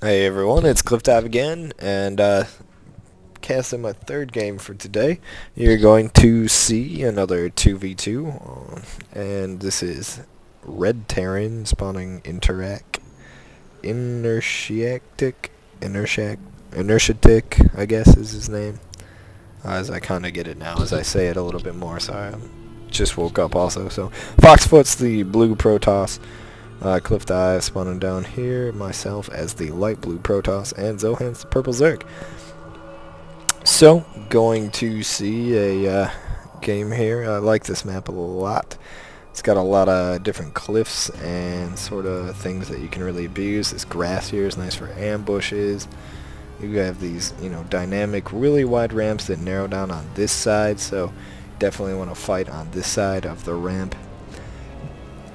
Hey everyone, it's PZvTP again, and casting my third game for today. You're going to see another 2v2, and this is Red Terran spawning Inertiatic, I guess is his name. As I kind of get it now, as I say it a little bit more, sorry, I just woke up also. So, Foxfoot's the blue Protoss. PZvTP spawning down here, myself as the light blue Protoss, and Zohan's the purple Zerg. So, going to see a game here. I like this map a lot. It's got a lot of different cliffs and sort of things that you can really abuse. This grass here is nice for ambushes. You have these, dynamic, really wide ramps that narrow down on this side, so definitely want to fight on this side of the ramp.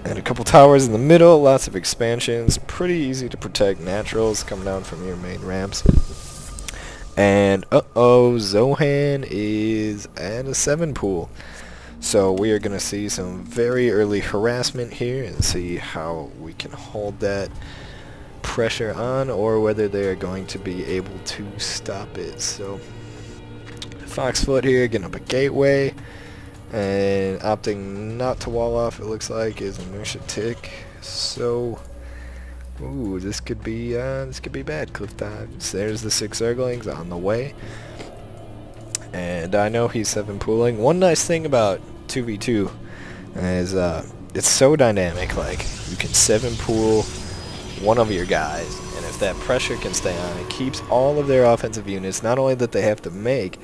And a couple towers in the middle, lots of expansions, pretty easy to protect naturals coming down from your main ramps. And Zohan is at a 7 pool. So we are going to see some very early harassment here and see how we can hold that pressure on or whether they are going to be able to stop it. So Foxfoot here getting up a gateway. And opting not to wall off, it looks like, is Inertiatic. So, ooh, this could be bad. PZvTP. So there's the 6 Zerglings on the way, and I know he's 7 pooling. One nice thing about 2v2 is it's so dynamic. Like, you can 7 pool one of your guys, and if that pressure can stay on, it keeps all of their offensive units. Not only that they have to make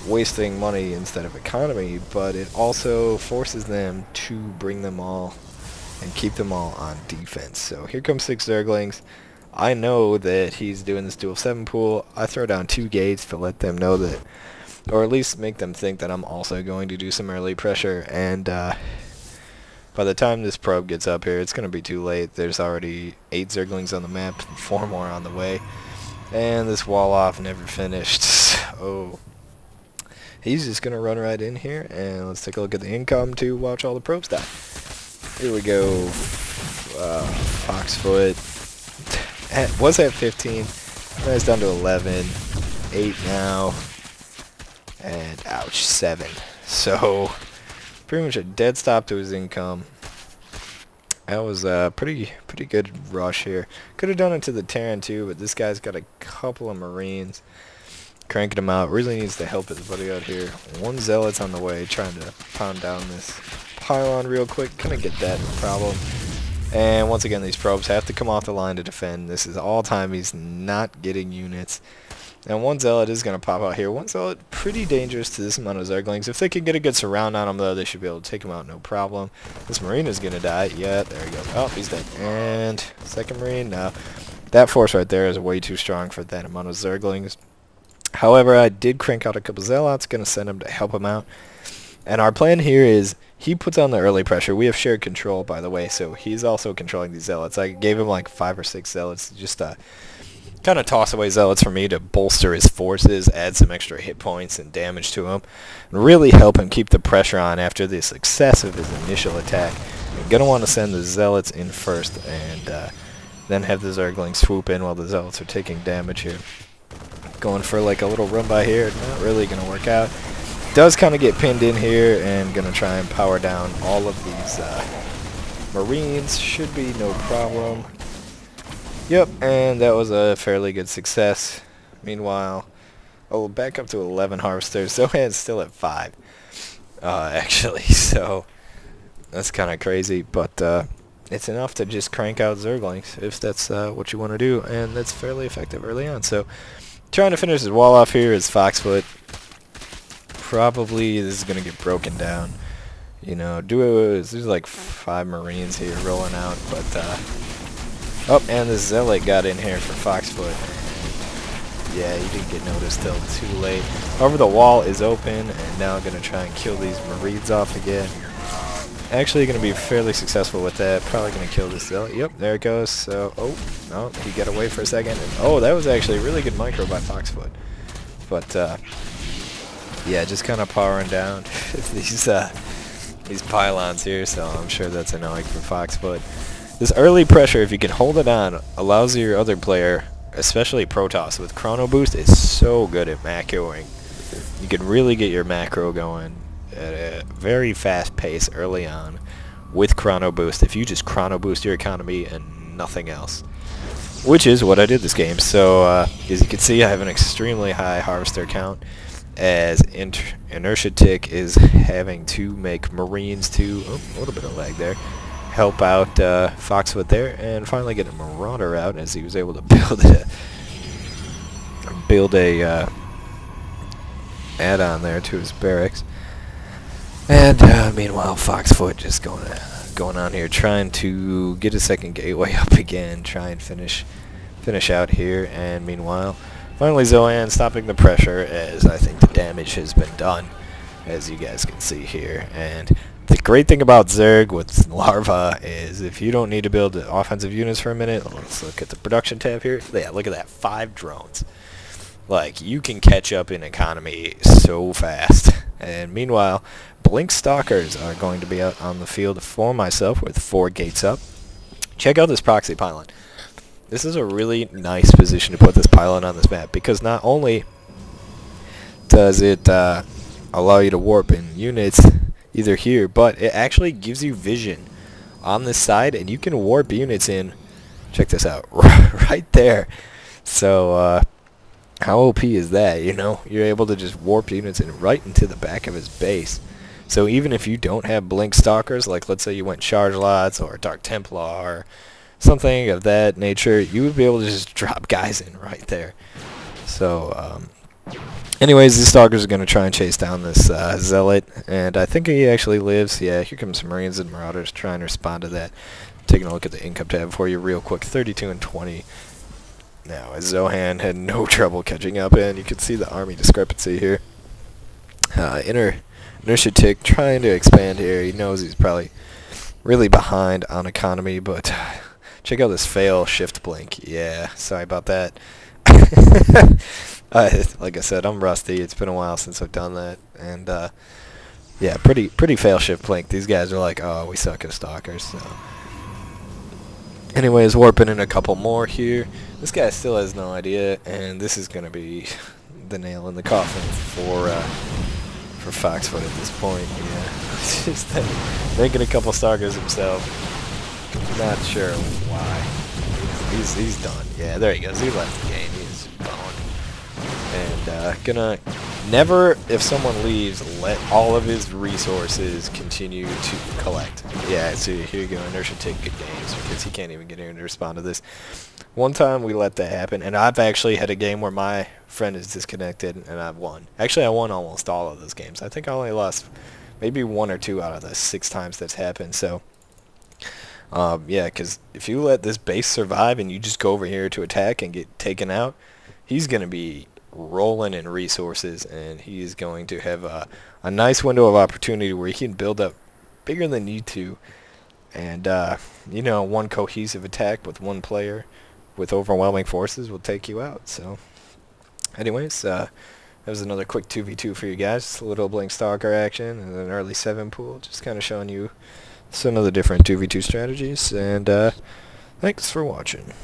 wasting money instead of economy, but it also forces them to bring them all and keep them all on defense. So here comes 6 Zerglings. I know that he's doing this dual 7 pool. I throw down 2 gates to let them know that, or at least make them think that I'm also going to do some early pressure. And by the time this probe gets up here, it's going to be too late. There's already 8 Zerglings on the map, 4 more on the way, and this wall off never finished. So he's just going to run right in here, and let's take a look at the income to watch all the probes die. Here we go. Foxfoot was at 15. Now it's down to 11. 8 now. And ouch, 7. So pretty much a dead stop to his income. That was a pretty good rush here. Could have done it to the Terran too, but this guy's got a couple of Marines. Cranking him out, really needs to help his buddy out here. 1 Zealot's on the way, trying to pound down this pylon real quick. Couldn't get that, no problem. And once again, these probes have to come off the line to defend. This is all time he's not getting units. And 1 Zealot is going to pop out here. 1 Zealot, pretty dangerous to this amount of Zerglings. If they can get a good surround on him, though, they should be able to take him out, no problem. This Marine is going to die. Yeah, there he goes. Oh, he's dead. And second Marine, no. That force right there is way too strong for that amount of Zerglings. However, I did crank out a couple Zealots, going to send him to help him out. And our plan here is he puts on the early pressure. We have shared control, by the way, so he's also controlling these Zealots. I gave him like 5 or 6 Zealots, just kind of toss away Zealots for me to bolster his forces, add some extra hit points and damage to him, and really help him keep the pressure on after the success of his initial attack. I'm going to want to send the Zealots in first, and then have the Zerglings swoop in while the Zealots are taking damage here. Going for like a little run by here, not really going to work out. Does kind of get pinned in here, and going to try and power down all of these Marines. Should be no problem. Yep, and that was a fairly good success. Meanwhile, back up to 11 Harvesters. Zohan's still at 5, actually, so that's kind of crazy, but it's enough to just crank out Zerglings if that's what you want to do, and that's fairly effective early on. So trying to finish his wall off here is Foxfoot. Probably this is going to get broken down. There's like 5 Marines here rolling out, but oh, and the Zealot got in here for Foxfoot. Yeah, he didn't get noticed till too late. However, the wall is open, and now I'm going to try and kill these Marines off again. Actually going to be fairly successful with that. Probably going to kill this Zealot. Yep, there it goes. So, oh, no, he got away for a second. And, oh, that was actually a really good micro by Foxfoot. But, yeah, just kind of powering down these pylons here, so I'm sure that's annoying for Foxfoot. This early pressure, if you can hold it on, allows your other player, especially Protoss with Chrono Boost, is so good at macroing. You can really get your macro going at a very fast pace early on with Chrono Boost if you just Chrono Boost your economy and nothing else. Which is what I did this game. So, as you can see, I have an extremely high harvester count, as Inertia Tick is having to make Marines to, oh, a little bit of lag there, help out Foxfoot there, and finally get a Marauder out as he was able to build a add-on there to his barracks. And meanwhile, Foxfoot just going on here, trying to get a second gateway up again, try and finish out here. And meanwhile, finally Zohan stopping the pressure, as I think the damage has been done, as you guys can see here. And the great thing about Zerg with Larva is if you don't need to build offensive units for a minute, let's look at the production tab here. Yeah, look at that, 5 drones. Like, you can catch up in economy so fast. And meanwhile, Blink Stalkers are going to be out on the field for myself with 4 gates up. Check out this proxy pylon. This is a really nice position to put this pylon on this map, because not only does it allow you to warp in units either here, but it actually gives you vision on this side, and you can warp units in, check this out, right there. So how OP is that? You know, you're able to just warp units in right into the back of his base. So even if you don't have Blink Stalkers, like let's say you went Charge Lots or Dark Templar or something of that nature, you would be able to just drop guys in right there. So anyways, these Stalkers are going to try and chase down this Zealot, and I think he actually lives. Yeah, here comes some Marines and Marauders trying to respond to that. Taking a look at the income tab for you real quick, 32 and 20. Now, as Zohan had no trouble catching up, and you can see the army discrepancy here. Inertia Tick trying to expand here. He knows he's probably really behind on economy, but check out this fail shift blink. Yeah, sorry about that. Like I said, I'm rusty. It's been a while since I've done that, and yeah, pretty fail shift blink. These guys are like, oh, we suck at stalkers. So, anyways, warping in a couple more here. This guy still has no idea, and this is gonna be the nail in the coffin for Foxfoot at this point. Yeah, just making a couple stalkers himself. Not sure why. He's done. Yeah, there he goes. He left the game. He's gone. And gonna never, if someone leaves, let all of his resources continue to collect. Yeah, see, here you go. Inertia Tick good games, because he can't even get in to respond to this. One time we let that happen, and I've actually had a game where my friend is disconnected and I've won. Actually, I won almost all of those games. I think I only lost maybe 1 or 2 out of the 6 times that's happened. So yeah, because if you let this base survive and you just go over here to attack and get taken out, he's going to be rolling in resources, and he's going to have a nice window of opportunity where he can build up bigger than you two. And, you know, one cohesive attack with one player with overwhelming forces will take you out. So, anyways, that was another quick 2v2 for you guys. A little Blink Stalker action and an early 7 pool, just kind of showing you some of the different 2v2 strategies. And thanks for watching.